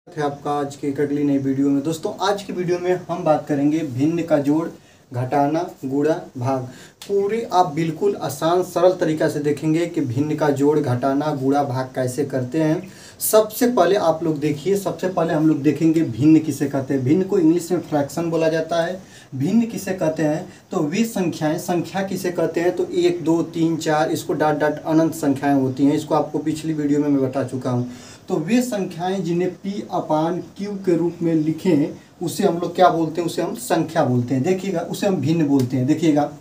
है आपका आज की एक अगली नई वीडियो में। दोस्तों आज की वीडियो में हम बात करेंगे भिन्न का जोड़, घटाना, गुणा, भाग। पूरी आप बिल्कुल आसान सरल तरीका से देखेंगे कि भिन्न का जोड़, घटाना, गुणा, भाग कैसे करते हैं। सबसे पहले आप लोग देखिए, सबसे पहले हम लोग देखेंगे भिन्न किसे कहते हैं। भिन्न को इंग्लिश में फ्रैक्शन बोला जाता है। भिन्न किसे कहते हैं तो वे संख्याएं, संख्या किसे कहते हैं तो 1 2 3 4 इसको डॉट डॉट अनंत संख्याएं होती हैं। इसको आपको पिछली वीडियो में मैं बता चुका हूं। तो वे संख्याएं जिन्हें P/Q के रूप में लिखें उसे हम लोग क्या बोलते हैं, उसे हम संख्या बोलते हैं। देखिएगा, उसे हम भिन्न बोलते हैं। देखिएगा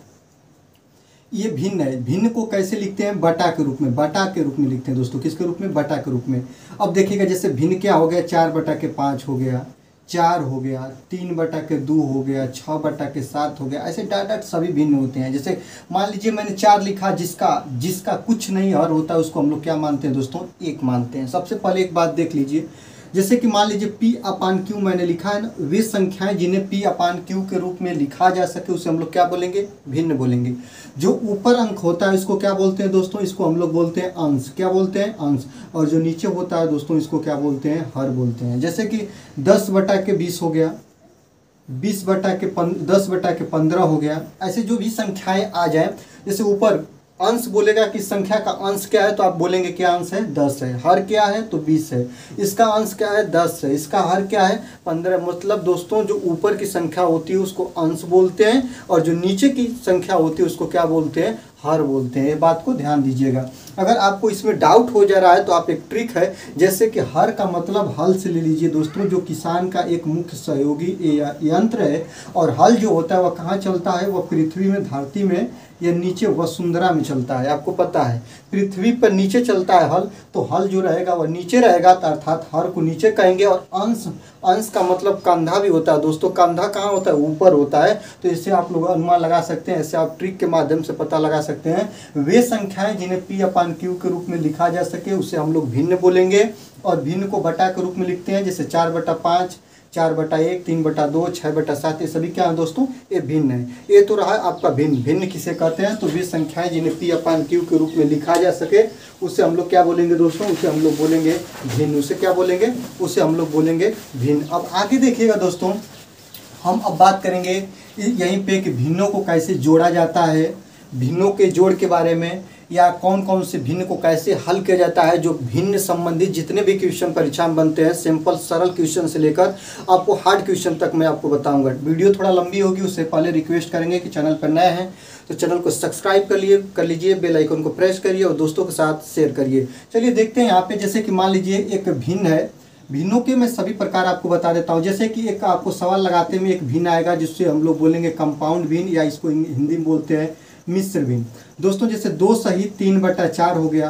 ये भिन्न है। भिन्न को कैसे लिखते हैं, बटा के रूप में, बटा के रूप में लिखते हैं दोस्तों। किसके रूप में, बटा के रूप में। अब देखिएगा जैसे भिन्न क्या हो गया, 4/5 हो गया, 4 हो गया, 3/2 हो गया, 6/7 हो गया। ऐसे डाट डाट सभी भिन्न होते हैं। जैसे मान लीजिए मैंने 4 लिखा, जिसका कुछ नहीं हर होता है उसको हम लोग क्या मानते हैं दोस्तों, 1 मानते हैं। सबसे पहले एक बात देख लीजिए, जैसे कि मान लीजिए P/Q मैंने लिखा है ना, वे संख्याएं जिन्हें P/Q के रूप में लिखा जा सके उसे हम लोग क्या बोलेंगे, भिन्न बोलेंगे। जो ऊपर अंक होता है इसको क्या बोलते हैं दोस्तों, इसको हम लोग बोलते हैं अंश। क्या बोलते हैं, अंश। और जो नीचे होता है दोस्तों इसको क्या बोलते हैं, हर बोलते हैं। जैसे कि 10/20 हो गया, 10/15 हो गया। ऐसे जो भी संख्याएं आ जाए, जैसे ऊपर अंश बोलेगा कि संख्या का अंश क्या है तो आप बोलेंगे क्या अंश है, 10 है। हर क्या है तो 20 है। इसका अंश क्या है, 10 है। इसका हर क्या है, 15। मतलब दोस्तों जो ऊपर की संख्या होती है उसको अंश बोलते हैं और जो नीचे की संख्या होती है उसको क्या बोलते हैं, हर बोलते हैं। ये बात को ध्यान दीजिएगा। अगर आपको इसमें डाउट हो जा रहा है तो आप एक ट्रिक है, जैसे कि हर का मतलब हल से ले लीजिए दोस्तों, जो किसान का एक मुख्य सहयोगी यंत्र है। और हल जो होता है वह कहाँ चलता है, वह पृथ्वी में, धरती में या नीचे वसुंधरा में चलता है। आपको पता है पृथ्वी पर नीचे चलता है हल, तो हल जो रहेगा वह नीचे रहेगा, अर्थात हर को नीचे कहेंगे। और अंश, अंश का मतलब कंधा भी होता है दोस्तों। कंधा कहाँ होता है, ऊपर होता है। तो इससे आप लोग अनुमान लगा सकते हैं, ऐसे आप ट्रिक के माध्यम से पता लगा सकते हैं। वे संख्याएं जिन्हें P/Q के रूप में लिखा जा सके उसे हम लोग भिन्न बोलेंगे। और भिन्न को बटा के रूप में लिखते हैं, जैसे 4/5, 4/1, 3/2, 6/7। ये सभी क्या है दोस्तों, ये भिन्न है। ये तो रहा आपका भिन्न। भिन्न किसे कहते हैं तो वे संख्याएं जिन्हें P/Q के रूप में लिखा जा सके उसे हम लोग क्या बोलेंगे दोस्तों, उसे हम लोग बोलेंगे भिन्न। उसे क्या बोलेंगे, उसे हम लोग बोलेंगे भिन्न। अब आगे देखिएगा दोस्तों, हम अब बात करेंगे यहीं पे कि भिन्नों को कैसे जोड़ा जाता है, भिन्नों के जोड़ के बारे में, या कौन कौन से भिन्न को कैसे हल किया जाता है। जो भिन्न संबंधित जितने भी क्वेश्चन परीक्षा में बनते हैं, सिंपल सरल क्वेश्चन से लेकर आपको हार्ड क्वेश्चन तक मैं आपको बताऊंगा। वीडियो थोड़ा लंबी होगी, उससे पहले रिक्वेस्ट करेंगे कि चैनल पर नए हैं तो चैनल को सब्सक्राइब कर लीजिए, बेल आइकन को प्रेस करिए और दोस्तों के साथ शेयर करिए। चलिए देखते हैं यहाँ पे, जैसे कि मान लीजिए एक भिन्न है। भिन्नों के मैं सभी प्रकार आपको बता देता हूँ। जैसे कि एक आपको सवाल लगाते में एक भिन्न आएगा जिससे हम लोग बोलेंगे कंपाउंड भिन्न, या इसको हिंदी में बोलते हैं मिश्र भिन्न। दोस्तों जैसे 2 सहित 3/4 हो गया,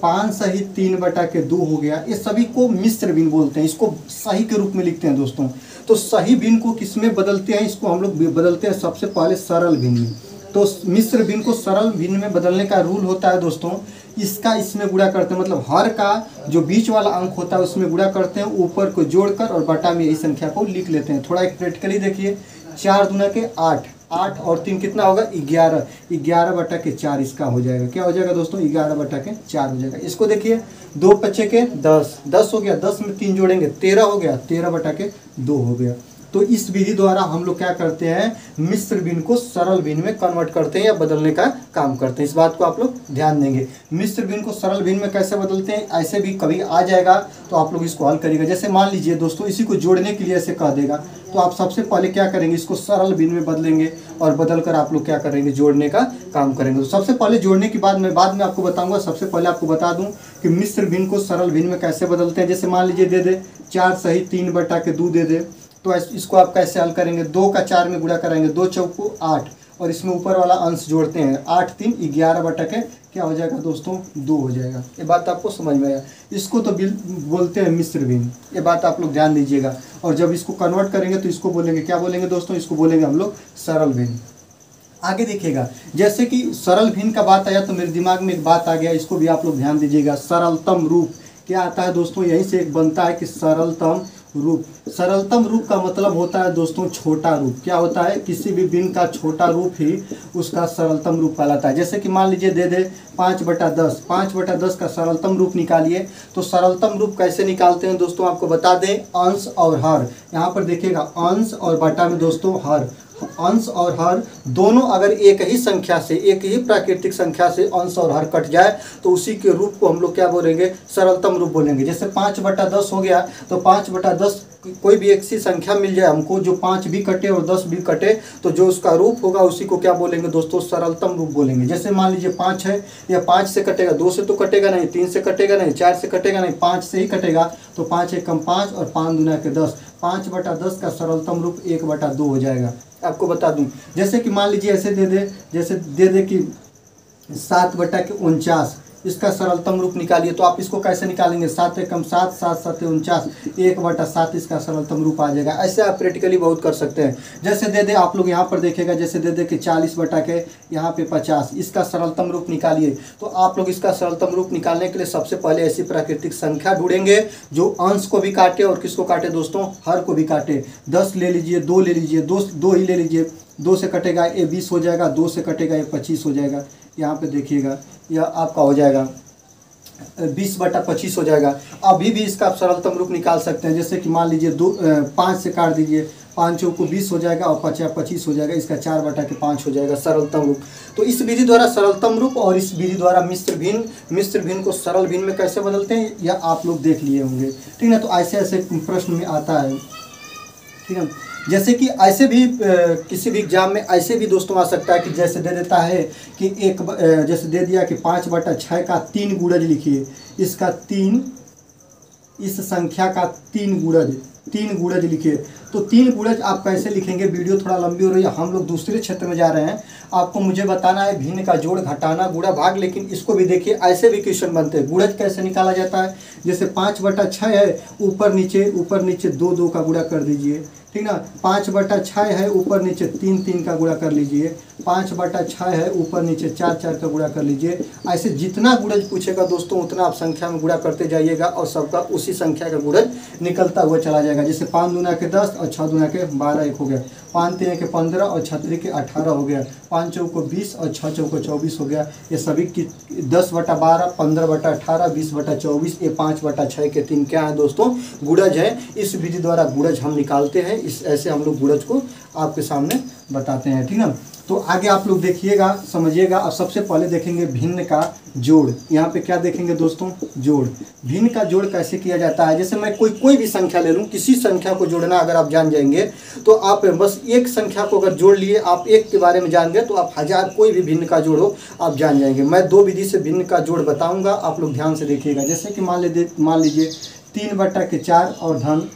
5 सहित 3/2 हो गया। ये सभी को मिश्र भिन्न बोलते हैं। इसको सही के रूप में लिखते हैं दोस्तों। तो सही भिन्न को किसमें बदलते हैं, इसको हम लोग बदलते हैं सबसे पहले सरल भिन्न में। तो मिश्र भिन्न को सरल भिन्न में बदलने का रूल होता है दोस्तों, इसका इसमें गुणा करते हैं। मतलब हर का जो बीच वाला अंक होता है उसमें गुणा करते हैं, ऊपर को जोड़कर, और बटा में यही संख्या को लिख लेते हैं। थोड़ा एक प्रैक्टिकली देखिए, 4 दूना के 8, 8 और 3 कितना होगा, 11, 11/4 इसका हो जाएगा। क्या हो जाएगा दोस्तों, 11/4 हो जाएगा। इसको देखिए, 2 × 5 = 10, 10 हो गया, 10 में 3 जोड़ेंगे 13 हो गया, 13/2 हो गया। तो इस विधि द्वारा हम लोग क्या करते हैं, मिश्र भिन्न को सरल भिन्न में कन्वर्ट करते हैं या बदलने का काम करते हैं। इस बात को आप लोग ध्यान देंगे। मिश्र भिन्न को सरल भिन्न में कैसे बदलते हैं, ऐसे भी कभी आ जाएगा तो आप लोग इसको हल करिएगा। जैसे मान लीजिए दोस्तों, इसी को जोड़ने के लिए ऐसे कह देगा तो आप सबसे पहले क्या करेंगे, इसको सरल भिन्न में बदलेंगे और बदलकर आप लोग क्या करेंगे, जोड़ने का काम करेंगे। तो सबसे पहले जोड़ने के बाद मैं बाद में आपको बताऊंगा। सबसे पहले आपको बता दूं कि मिश्र भिन्न को सरल भिन्न में कैसे बदलते हैं। जैसे मान लीजिए दे दे 4 सहित 3/2 दे दे, तो इसको आप कैसे हल करेंगे, 2 का 4 में गुणा कराएंगे, 2 चौको 8, और इसमें ऊपर वाला अंश जोड़ते हैं, 8 3 11/2 क्या हो जाएगा दोस्तों, 2 हो जाएगा। ये बात आपको समझ में आया। इसको तो बोलते हैं मिश्र भिन्न। ये बात आप लोग ध्यान दीजिएगा। और जब इसको कन्वर्ट करेंगे तो इसको बोलेंगे, क्या बोलेंगे दोस्तों, इसको बोलेंगे हम लोग सरल भिन्न। आगे देखिएगा, जैसे कि सरल भिन्न का बात आया तो मेरे दिमाग में एक बात आ गया, इसको भी आप लोग ध्यान दीजिएगा। सरलतम रूप क्या आता है दोस्तों, यहीं से एक बनता है कि सरलतम रूप। सरलतम रूप का मतलब होता है दोस्तों छोटा रूप। क्या होता है? किसी भी भिन्न का छोटा रूप ही उसका सरलतम रूप कहलाता है। जैसे कि मान लीजिए दे दे 5/10, 5/10 का सरलतम रूप निकालिए। तो सरलतम रूप कैसे निकालते हैं दोस्तों, आपको बता दें, अंश और हर। यहाँ पर देखिएगा अंश और बटा में दोस्तों हर, अंश और हर दोनों अगर एक ही संख्या से, एक ही प्राकृतिक संख्या से अंश और हर कट जाए तो उसी के रूप को हम लोग क्या बोलेंगे? सरलतम रूप बोलेंगे। जैसे 5/10 हो गया, तो 5/10 कोई भी एक सी संख्या मिल जाए हमको जो 5 भी कटे और 10 भी कटे, तो जो उसका रूप होगा उसी को क्या बोलेंगे दोस्तों? सरलतम रूप बोलेंगे। जैसे मान लीजिए 5 है, या 5 से कटेगा, 2 से तो कटेगा नहीं, 3 से कटेगा नहीं, 4 से कटेगा नहीं, 5 से ही कटेगा। तो 5 एकम 5 और 5 दूना के 10, 5/10 का सरलतम रूप 1/2 हो जाएगा। आपको बता दूं, जैसे कि मान लीजिए ऐसे दे दे, जैसे दे दे कि 7/49, इसका सरलतम रूप निकालिए। तो आप इसको कैसे निकालेंगे? 7 एकम 7, 7 7 49, 1/7 इसका सरलतम रूप आ जाएगा। ऐसे आप प्रैक्टिकली बहुत कर सकते हैं। जैसे दे दे आप लोग यहाँ पर देखेगा, जैसे दे दे कि 40/के यहाँ पे 50, इसका सरलतम रूप निकालिए। तो आप लोग इसका सरलतम रूप निकालने के लिए सबसे पहले ऐसी प्राकृतिक संख्या ढूंढेंगे जो अंश को भी काटे और किसको काटे दोस्तों? हर को भी काटे। 10 ले लीजिए, 2 ले लीजिए, 2 ही ले लीजिए। 2 से कटेगा ये 20 हो जाएगा, 2 से कटेगा ये 25 हो जाएगा। यहाँ पे देखिएगा यह आपका हो जाएगा 20/25 हो जाएगा। अभी भी इसका आप सरलतम रूप निकाल सकते हैं। जैसे कि मान लीजिए 5 से काट दीजिए, 5 चौको 20 हो जाएगा और 25 हो जाएगा। इसका 4/5 हो जाएगा सरलतम रूप। तो इस विधि द्वारा सरलतम रूप और इस विधि द्वारा मिश्र भिन्न को सरल भिन्न में कैसे बदलते हैं यह आप लोग देख लिए होंगे, ठीक है। तो ऐसे ऐसे प्रश्न में आता है, ठीक है। जैसे कि ऐसे भी किसी भी एग्जाम में ऐसे भी दोस्तों आ सकता है कि जैसे दे देता है कि जैसे दे दिया कि 5/6 का 3 गुणज लिखिए। इसका 3, इस संख्या का 3 गुणज लिखिए। तो 3 गुणज आप कैसे लिखेंगे? वीडियो थोड़ा लंबी हो रही है, हम लोग दूसरे क्षेत्र में जा रहे हैं। आपको मुझे बताना है भिन्न का जोड़, घटाना, गुणा, भाग। लेकिन इसको भी देखिए, ऐसे भी क्वेश्चन बनते हैं। गुणज कैसे निकाला जाता है? जैसे 5/6 है, ऊपर नीचे 2 का गुणा कर दीजिए, ठीक ना। 5/6 है, ऊपर नीचे 3 का गुणा कर लीजिए। 5/6 है, ऊपर नीचे 4 का गुणा कर लीजिए। ऐसे जितना गुणज पूछेगा दोस्तों उतना आप संख्या में गुणा करते जाइएगा और सबका उसी संख्या का गुणज निकलता हुआ चला जाएगा। जैसे 5 दूना के 10 और 6 दूना के 12 एक हो गया। 5 3 के 15 और 6 3 के 18 हो गया। 5 चौको 20 और 6 चौको 24 हो गया। ये सभी की 10/12, 15/18, 20/24, ये 5/6 के 3 क्या है दोस्तों? गुणज है। इस विधि द्वारा गुणज हम निकालते हैं। इस ऐसे हम लोग गुणज को आपके सामने बताते हैं, ठीक है। तो आगे आप लोग देखिएगा, समझिएगा। अब सबसे पहले देखेंगे भिन्न का जोड़। यहाँ पे क्या देखेंगे दोस्तों? जोड़। भिन्न का जोड़ कैसे किया जाता है? जैसे मैं कोई भी संख्या ले लूँ, किसी संख्या को जोड़ना अगर आप जान जाएंगे तो आप बस एक संख्या को अगर जोड़ लिए, आप एक के बारे में जान गए तो आप 1000 कोई भी भिन्न का जोड़ हो आप जान जाएंगे। मैं 2 विधि से भिन्न का जोड़ बताऊँगा, आप लोग ध्यान से देखिएगा। जैसे कि मान लीजिए 3/4 और धन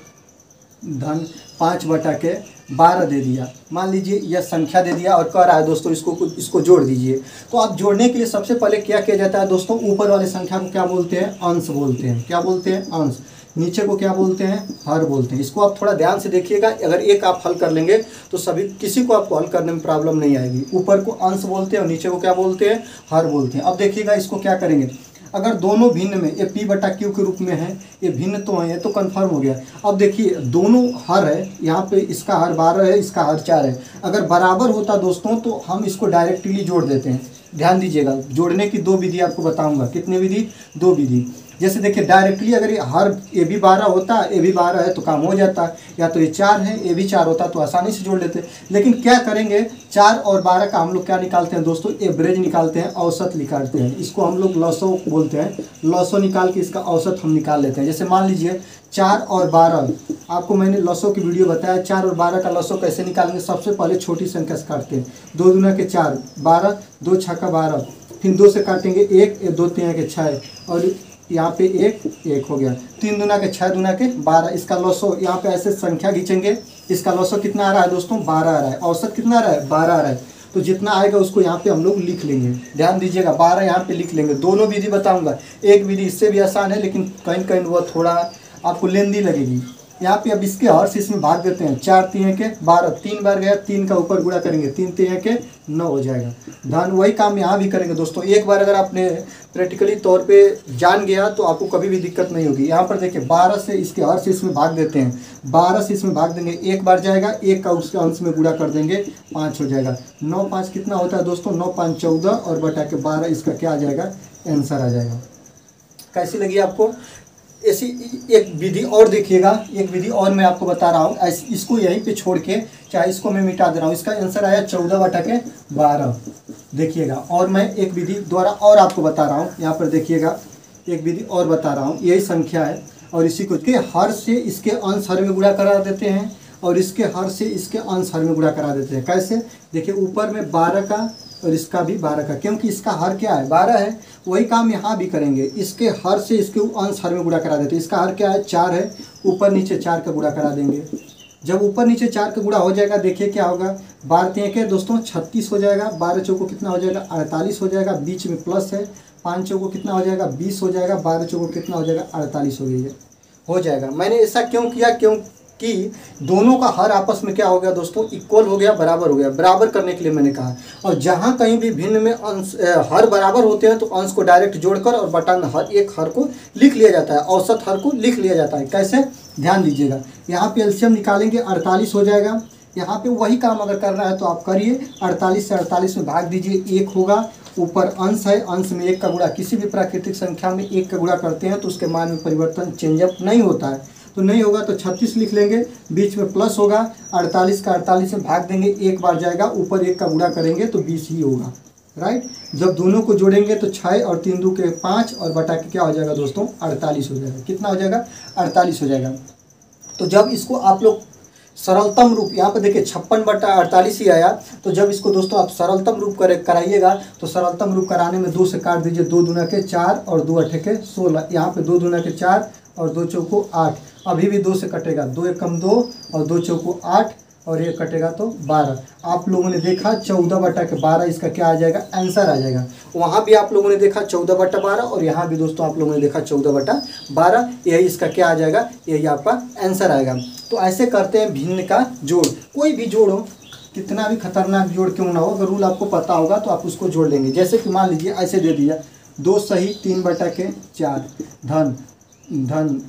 5/12 दे दिया। मान लीजिए यह संख्या दे दिया और कह रहा है दोस्तों इसको जोड़ दीजिए। तो आप जोड़ने के लिए सबसे पहले क्या किया जाता है दोस्तों? ऊपर वाले संख्या को क्या बोलते हैं? अंश बोलते हैं। क्या बोलते हैं? अंश। नीचे को क्या बोलते हैं? हर बोलते हैं। इसको आप थोड़ा ध्यान से देखिएगा। अगर एक आप हल कर लेंगे तो सभी किसी को आपको हल करने में प्रॉब्लम नहीं आएगी। ऊपर को अंश बोलते हैं और नीचे को क्या बोलते हैं? हर बोलते हैं। अब देखिएगा इसको क्या करेंगे। अगर दोनों भिन्न में, ये P/Q के रूप में है, ये भिन्न तो है, ये तो कंफर्म हो गया। अब देखिए दोनों हर है, यहाँ पे इसका हर 12 है, इसका हर 4 है। अगर बराबर होता दोस्तों तो हम इसको डायरेक्टली जोड़ देते हैं। ध्यान दीजिएगा, जोड़ने की 2 विधि आपको बताऊंगा। कितनी विधि? 2 विधि। जैसे देखिए डायरेक्टली अगर ये भी 12 होता, ये भी 12 है तो काम हो जाता। या तो ये 4 है, ये भी 4 होता तो आसानी से जोड़ लेते। लेकिन क्या करेंगे, 4 और 12 का हम लोग क्या निकालते हैं दोस्तों? एवरेज निकालते हैं, औसत निकालते हैं। इसको हम लोग लॉसो बोलते हैं। लॉसो निकाल के इसका औसत हम निकाल लेते हैं। जैसे मान लीजिए 4 और 12, आपको मैंने लॉसो की वीडियो बताया। 4 और 12 का लॉसो कैसे निकालेंगे? सबसे पहले छोटी संख्या से काटते हैं। 2 दूना के 4, 12, 2 6 12, फिर 2 से काटेंगे 1, 2 3 के 6 और यहाँ पे 1 हो गया। 3 दूना के 6 दूना के 12, इसका लॉसो यहाँ पे ऐसे संख्या खींचेंगे। इसका लॉसो कितना आ रहा है दोस्तों? 12 आ रहा है। औसत कितना आ रहा है? 12 आ रहा है। तो जितना आएगा उसको यहाँ पे हम लोग लिख लेंगे। ध्यान दीजिएगा, 12 यहाँ पे लिख लेंगे। दोनों विधि बताऊंगा। एक विधि इससे भी आसान है लेकिन कहीं कहीं वो थोड़ा आपको लेंदी लगेगी। यहाँ पे अब इसके हर से इसमें भाग देते हैं, 4 3 के 12, 3 बार गया, 3 का ऊपर गुणा करेंगे, 3 3 के 9 हो जाएगा धन। वही काम यहाँ भी करेंगे दोस्तों। एक बार अगर आपने प्रैक्टिकली तौर पे जान गया तो आपको कभी भी दिक्कत नहीं होगी। यहाँ पर देखिए 12 से इसके हर से इसमें भाग देते हैं, 12 से इसमें भाग देंगे, एक बार जाएगा, एक का उसके अंश में गुणा कर देंगे, 5 हो जाएगा। 9 5 कितना होता है दोस्तों, 9 5 14 और बटा के 12, इसका क्या आ जाएगा, आंसर आ जाएगा। कैसी लगी आपको? ऐसी एक विधि और देखिएगा, एक विधि और मैं आपको बता रहा हूँ, इसको यहीं पे छोड़ के चाहे इसको मैं मिटा दे रहा हूँ, इसका आंसर आया 14 बटा के 12। देखिएगा, और मैं एक विधि द्वारा और आपको बता रहा हूँ, यहाँ पर देखिएगा एक विधि और बता रहा हूँ, यही संख्या है और इसी को के हर से इसके अंश हर में गुणा करा देते हैं और इसके हर से इसके अंश हर में गुणा करा देते हैं। कैसे? देखिए ऊपर में 12 का और इसका भी 12 का, क्योंकि इसका हर क्या है, 12 है। वही काम यहाँ भी करेंगे, इसके हर से इसके अंश हर में गुणा करा देते हैं। इसका हर क्या है, 4 है, ऊपर नीचे 4 का गुणा करा देंगे। जब ऊपर नीचे 4 का गुणा हो जाएगा, देखिए क्या होगा, 12 3 के दोस्तों 36 हो जाएगा, 12 चौको कितना हो जाएगा, 48 हो जाएगा, बीच में प्लस है, 5 चौको कितना हो जाएगा, 20 हो जाएगा, 12 चौको कितना हो जाएगा, 48 हो जाएगा। मैंने ऐसा क्यों किया, क्योंकि दोनों का हर आपस में क्या हो गया दोस्तों, इक्वल हो गया, बराबर हो गया। बराबर करने के लिए मैंने कहा, और जहाँ कहीं भी भिन्न में अंश हर बराबर होते हैं तो अंश को डायरेक्ट जोड़कर और बटा में हर एक हर को लिख लिया जाता है, औसत हर को लिख लिया जाता है। कैसे? ध्यान दीजिएगा, यहाँ पे एलसीएम निकालेंगे, 48 हो जाएगा। यहाँ पे वही काम अगर करना है तो आप करिए, 48 से 48 में भाग दीजिए, 1 होगा, ऊपर अंश है, अंश में 1 का गुणा, किसी भी प्राकृतिक संख्या में 1 का गुणा करते हैं तो उसके मान में परिवर्तन चेंजअप नहीं होता है, तो नहीं होगा तो 36 लिख लेंगे, बीच में प्लस होगा, 48 का 48 में भाग देंगे, एक बार जाएगा, ऊपर 1 का गुणा करेंगे तो 20 ही होगा, राइट। जब दोनों को जोड़ेंगे तो 6 और 3 2 के 5 और बटा के क्या हो जाएगा दोस्तों, 48 हो जाएगा। कितना हो जाएगा, 48 हो जाएगा। तो जब इसको आप लोग सरलतम रूप, यहाँ पर देखिए 56 बटा 48 ही आया, तो जब इसको दोस्तों आप सरलतम रूप कराइएगा तो सरलतम रूप कराने में 2 से काट दीजिए, 2 दूना के 4 और 2 अठे के 16, यहाँ पे 2 दूना के 4 और 2 चौको 8, अभी भी 2 से कटेगा, 2 एकम 2 और 2 चौको 8 और ये कटेगा तो 12। आप लोगों ने देखा 14 बटा के 12, इसका क्या आ जाएगा, आंसर आ जाएगा। वहाँ भी आप लोगों ने देखा 14 बटा 12 और यहाँ भी दोस्तों आप लोगों ने देखा 14 बटा 12, यही इसका क्या आ जाएगा, यही आपका आंसर आएगा। तो ऐसे करते हैं भिन्न का जोड़। कोई भी जोड़ हो, कितना भी खतरनाक जोड़ क्यों ना हो, अगर रूल आपको पता होगा तो आप उसको जोड़ लेंगे। जैसे कि मान लीजिए ऐसे दे दिया, 2 सही 3 बटा के 4 धन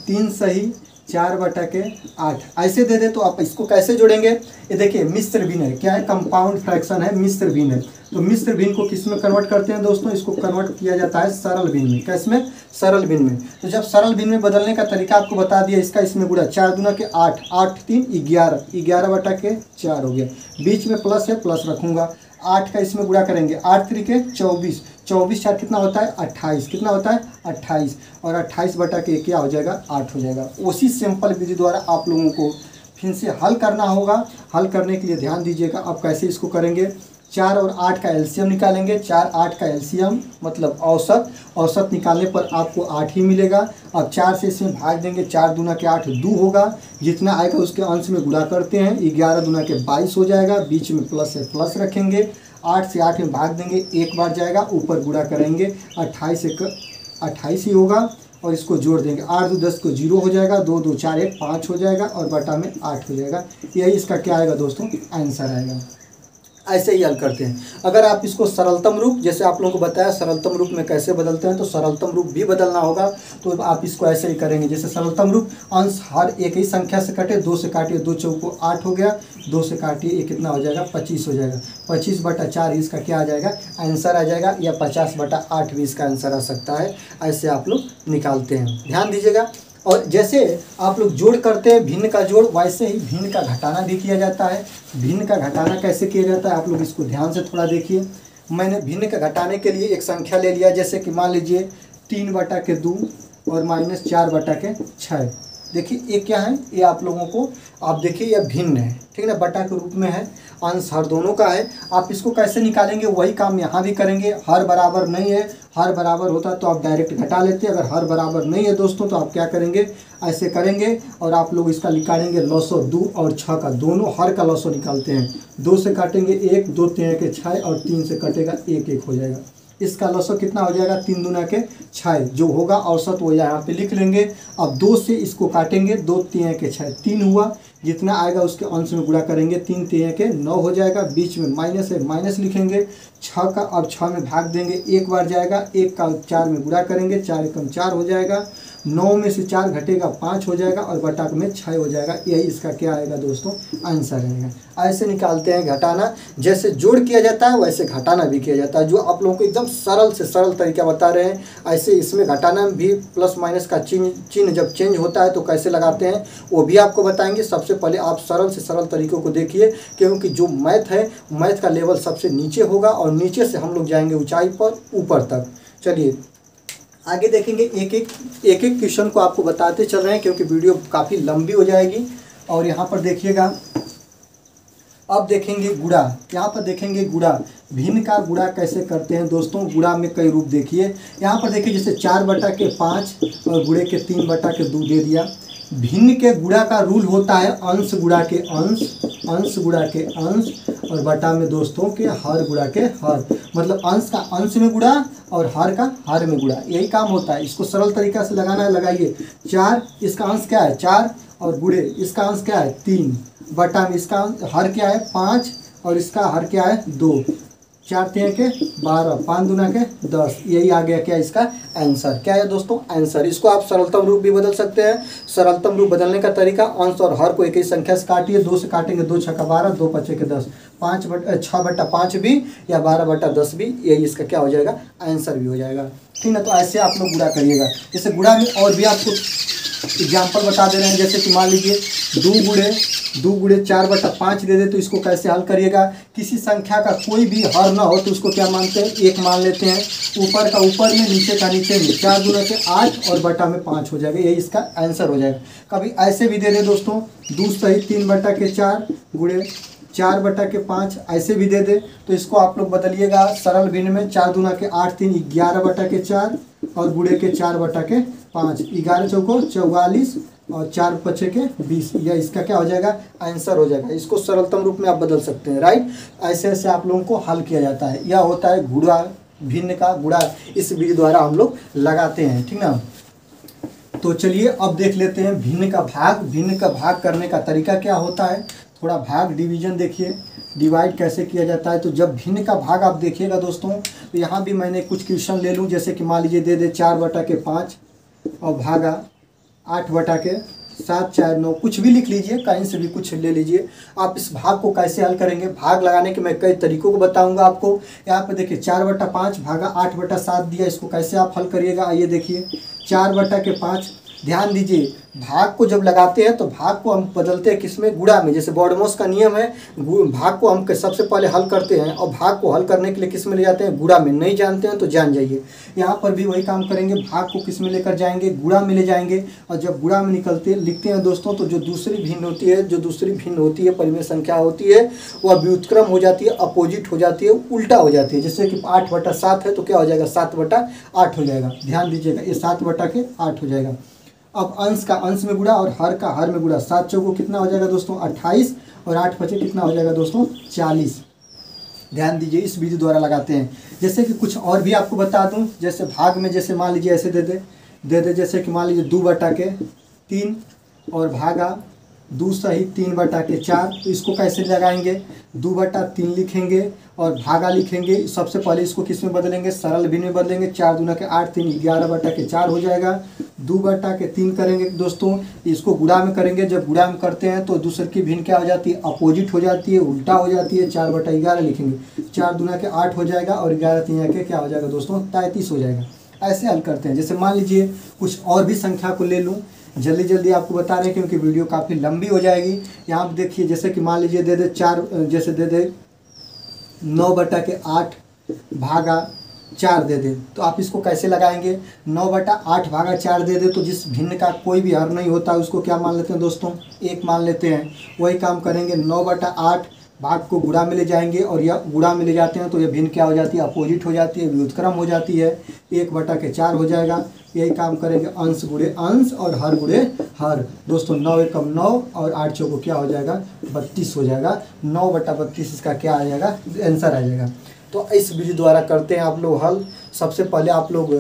3 सही 4 बटा के 8, ऐसे दे दे तो आप इसको कैसे जोड़ेंगे। ये देखिए मिश्र भिन्न है, क्या है, कंपाउंड फ्रैक्शन है, मिश्र भिन्न है। तो मिश्र भिन्न को किस में कन्वर्ट करते हैं दोस्तों, इसको कन्वर्ट किया जाता है सरल भिन्न में। किस में, सरल भिन्न में। तो जब सरल भिन्न में बदलने का तरीका आपको बता दिया, इसका इसमें गुणा, 4 दूना के 8, 8 3 11, 11 बटा के 4 हो गया, बीच में प्लस है, प्लस रखूंगा, 8 का इसमें गुणा करेंगे, 8 3 के 24, 24 4 कितना होता है 28, कितना होता है 28, और 28 बटा के क्या हो जाएगा, 8 हो जाएगा। उसी सिंपल विधि द्वारा आप लोगों को फिर से हल करना होगा। हल करने के लिए ध्यान दीजिएगा, आप कैसे इसको करेंगे, 4 और 8 का एलसीएम निकालेंगे, 4 8 का एलसीएम मतलब औसत, औसत निकालने पर आपको 8 ही मिलेगा। अब 4 से इसमें भाग देंगे, 4 दूना के 8 2 होगा, जितना आएगा उसके अंश में गुणा करते हैं, 11 दूना के 22 हो जाएगा, बीच में प्लस है, प्लस रखेंगे, 8 से 8 में भाग देंगे, एक बार जाएगा, ऊपर गुणा करेंगे, 28 ही होगा, और इसको जोड़ देंगे, 8 2 10 को 0 हो जाएगा, 2 2 4 1 5 हो जाएगा, और बटा में 8 हो जाएगा। यही इसका क्या आएगा दोस्तों, आंसर आएगा। ऐसे ही हल करते हैं। अगर आप इसको सरलतम रूप, जैसे आप लोगों को बताया सरलतम रूप में कैसे बदलते हैं, तो सरलतम रूप भी बदलना होगा तो आप इसको ऐसे ही करेंगे। जैसे सरलतम रूप, अंश हर एक ही संख्या से कटे, 2 से काटिए, 2 चौको 8 हो गया, 2 से काटिए, ये कितना हो जाएगा 25 हो जाएगा, 25 बटा 4 इसका क्या आ जाएगा, आंसर आ जाएगा, या 50 बटा 8 भी इसका आंसर आ सकता है। ऐसे आप लोग निकालते हैं, ध्यान दीजिएगा। और जैसे आप लोग जोड़ करते हैं भिन्न का जोड़, वैसे ही भिन्न का घटाना भी किया जाता है। भिन्न का घटाना कैसे किया जाता है, आप लोग इसको ध्यान से थोड़ा देखिए। मैंने भिन्न का घटाने के लिए एक संख्या ले लिया, जैसे कि मान लीजिए 3 बटा के 2 और माइनस 4 बटा के 6। देखिए ये क्या है, ये आप लोगों को आप देखिए यह भिन्न है, ठीक है ना, बटा के रूप में है, अंश हर दोनों का है। आप इसको कैसे निकालेंगे, वही काम यहाँ भी करेंगे। हर बराबर नहीं है, हर बराबर होता तो आप डायरेक्ट घटा लेते, अगर हर बराबर नहीं है दोस्तों तो आप क्या करेंगे, ऐसे करेंगे, और आप लोग इसका निकालेंगे लॉसो। 2 और 6 का दोनों हर का लॉसो निकालते हैं, 2 से काटेंगे 1, 2 3 के 6 और 3 से कटेगा 1 1 हो जाएगा। इसका लसो कितना हो जाएगा 3 दूना के 6, जो होगा औसत वो यहाँ पे लिख लेंगे। अब 2 से इसको काटेंगे, 2 3 के 6, 3 हुआ, जितना आएगा उसके अंश में गुणा करेंगे, 3 3 के 9 हो जाएगा, बीच में माइनस है माइनस लिखेंगे, 6 का अब 6 में भाग देंगे, एक बार जाएगा, 1 का 4 में गुणा करेंगे, 4 एकम 4 हो जाएगा, 9 में से 4 घटेगा 5 हो जाएगा और बटा में 6 हो जाएगा। यही इसका क्या आएगा दोस्तों आंसर रहेगा। ऐसे निकालते हैं घटाना, जैसे जोड़ किया जाता है वैसे घटाना भी किया जाता है, जो आप लोगों को एकदम सरल से सरल तरीका बता रहे हैं। ऐसे इसमें घटाना में भी प्लस माइनस का चिन्ह जब चेंज होता है तो कैसे लगाते हैं वो भी आपको बताएंगे। सबसे पहले आप सरल से सरल तरीकों को देखिए, क्योंकि जो मैथ है मैथ का लेवल सबसे नीचे होगा और नीचे से हम लोग जाएंगे ऊंचाई पर ऊपर तक। चलिए आगे देखेंगे, एक एक क्वेश्चन को आपको बताते चल रहे हैं क्योंकि वीडियो काफ़ी लंबी हो जाएगी। और यहाँ पर देखिएगा, अब देखेंगे गुणा, यहाँ पर देखेंगे गुणा, भिन्न का गुणा कैसे करते हैं दोस्तों। गुणा में कई रूप देखिए, यहाँ पर देखिए जैसे 4 बटा के 5 और गुणे के 3 बटा के 2 दे दिया। भिन्न के गुणा का रूल होता है अंश गुणा के अंश, अंश गुणा के अंश और बटा में दोस्तों के हर गुणा के हर, मतलब अंश का अंश में गुणा और हर का हर में गुणा, यही काम होता है। इसको सरल तरीका से लगाना है, लगाइए। 4 इसका अंश क्या है 4 और गुणे इसका अंश क्या है 3, बटा में इसका हर क्या है 5 और इसका हर क्या है 2, 4 3 के 12, 5 दूना के 10, यही आ गया क्या इसका आंसर। क्या है दोस्तों आंसर। इसको आप सरलतम रूप भी बदल सकते हैं। सरलतम रूप बदलने का तरीका, अंश और हर को एक ही संख्या से काटिए, 2 से काटेंगे 2 6 12, 2 5 के 10, 6 बटा 5 भी या 12 बटा 10 भी, यही इसका क्या हो जाएगा आंसर भी हो जाएगा। ठीक है, तो ऐसे आप लोग गुणा करिएगा। जैसे गुणा में और भी आपको एग्जाम्पल बता दे रहे हैं, जैसे कि मान लीजिए 2 गुणे 4 बटा 5 दे दे, तो इसको कैसे हल करिएगा। किसी संख्या का कोई भी हर ना हो तो उसको क्या मानते हैं 1 मान लेते हैं, ऊपर का ऊपर में नीचे का नीचे में, 4 दूना के 8 और बटा में 5 हो जाएगा, यही इसका आंसर हो जाएगा। कभी ऐसे भी दे दे दोस्तों, 2 सही 3 बटा के 4 गुणे 4 बटा के 5, ऐसे भी दे दे, तो इसको आप लोग बदलिएगा सरल भिन्न में। 4 दूना के 8 3 11 बटा के 4 और गुणे के 4 बटा के 5, 11 चौको 44 और 4 पचे के 20, यह इसका क्या हो जाएगा आंसर हो जाएगा। इसको सरलतम रूप में आप बदल सकते हैं, राइट। ऐसे ऐसे आप लोगों को हल किया जाता है। यह होता है गुणा, भिन्न का गुणा, इस विधि द्वारा हम लोग लगाते हैं, ठीक ना। तो चलिए अब देख लेते हैं भिन्न का भाग। भिन्न का भाग करने का तरीका क्या होता है, थोड़ा भाग डिवीजन देखिए, डिवाइड कैसे किया जाता है। तो जब भिन्न का भाग आप देखिएगा दोस्तों, तो यहाँ भी मैंने कुछ क्वेश्चन ले लूँ, जैसे कि मान लीजिए दे दे 4 बटा के 5 और भागा 8 बटा के 7 4 9, कुछ भी लिख लीजिए, कहीं से भी कुछ ले लीजिए। आप इस भाग को कैसे हल करेंगे, भाग लगाने के मैं कई तरीकों को बताऊंगा आपको। यहाँ पे देखिए 4 बटा 5 भागा 8 बटा 7 दिया, इसको कैसे आप हल करिएगा। आइए देखिए 4 बटा के 5, ध्यान दीजिए भाग को जब लगाते हैं तो भाग को हम बदलते हैं किसमें, गुणा में। जैसे बॉडमोस का नियम है, भाग को हम सबसे पहले हल करते हैं और भाग को हल करने के लिए किस में ले जाते हैं, गुणा में। नहीं जानते हैं तो जान जाइए, यहाँ पर भी वही काम करेंगे, भाग को किस में लेकर जाएंगे, गुणा में ले जाएंगे। और जब गुणा में लिखते हैं दोस्तों, तो जो दूसरी भिन्न होती है परिमेय संख्या होती है, वह व्युत्क्रम हो जाती है, अपोजिट हो जाती है, उल्टा हो जाती है। जैसे कि 8 बटा 7 है तो क्या हो जाएगा 7 बटा 8 हो जाएगा। ध्यान दीजिएगा, ये 7 बटा के 8 हो जाएगा। अब अंश का अंश में गुणा और हर का हर में गुणा, 7 चौको कितना हो जाएगा दोस्तों 28 और 8 पचे कितना हो जाएगा दोस्तों 40। ध्यान दीजिए, इस विधि द्वारा लगाते हैं। जैसे कि कुछ और भी आपको बता दूं, जैसे भाग में जैसे मान लीजिए ऐसे दे दे, जैसे कि मान लीजिए 2 बटा के 3 और भागा 2 सही 3 बटा के 4, तो इसको कैसे लगाएंगे, 2 बटा 3 लिखेंगे और भागा लिखेंगे। सबसे पहले इसको किस में बदलेंगे, सरल भिन्न में बदलेंगे। 4 दूना के 8 3 11 बटा के 4 हो जाएगा। 2 बटा के 3 करेंगे दोस्तों, इसको गुणा में करेंगे। जब गुणा में करते हैं तो दूसरे की भिन्न क्या हो जाती है, अपोजिट हो जाती है, उल्टा हो जाती है। 4 बटा 11 लिखेंगे, 4 दूना के 8 हो जाएगा और 11 3 के क्या हो जाएगा दोस्तों 33 हो जाएगा। ऐसे हल करते हैं। जैसे मान लीजिए कुछ और भी संख्या को ले लूँ, जल्दी जल्दी आपको बता रहे हैं क्योंकि वीडियो काफ़ी लंबी हो जाएगी। यहाँ पर देखिए, जैसे कि मान लीजिए दे दे 4, जैसे दे दे 9 बटा के 8 भागा 4 दे दे, तो आप इसको कैसे लगाएंगे, 9 बटा 8 भागा 4 दे दे, तो जिस भिन्न का कोई भी हर नहीं होता उसको क्या मान लेते हैं दोस्तों 1 मान लेते हैं। वही काम करेंगे, 9 बटा 8 भाग को गुणा में ले जाएंगे और यह गुणा में ले जाते हैं तो यह भिन्न क्या हो जाती है, अपोजिट हो जाती है, व्युत्क्रम हो जाती है। 1 बटा के 4 हो जाएगा। यही काम करेंगे, अंश गुणे अंश और हर गुणे हर। दोस्तों 9 एकम 9 और 8 चौको क्या हो जाएगा 32 हो जाएगा। 9 बटा 32 इसका क्या आ जाएगा आंसर आ जाएगा। तो इस विधि द्वारा करते हैं आप लोग हल। सबसे पहले आप लोग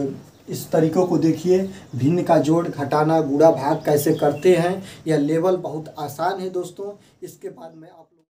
इस तरीकों को देखिए, भिन्न का जोड़, घटाना, गुणा, भाग कैसे करते हैं। यह लेवल बहुत आसान है दोस्तों। इसके बाद मैं आप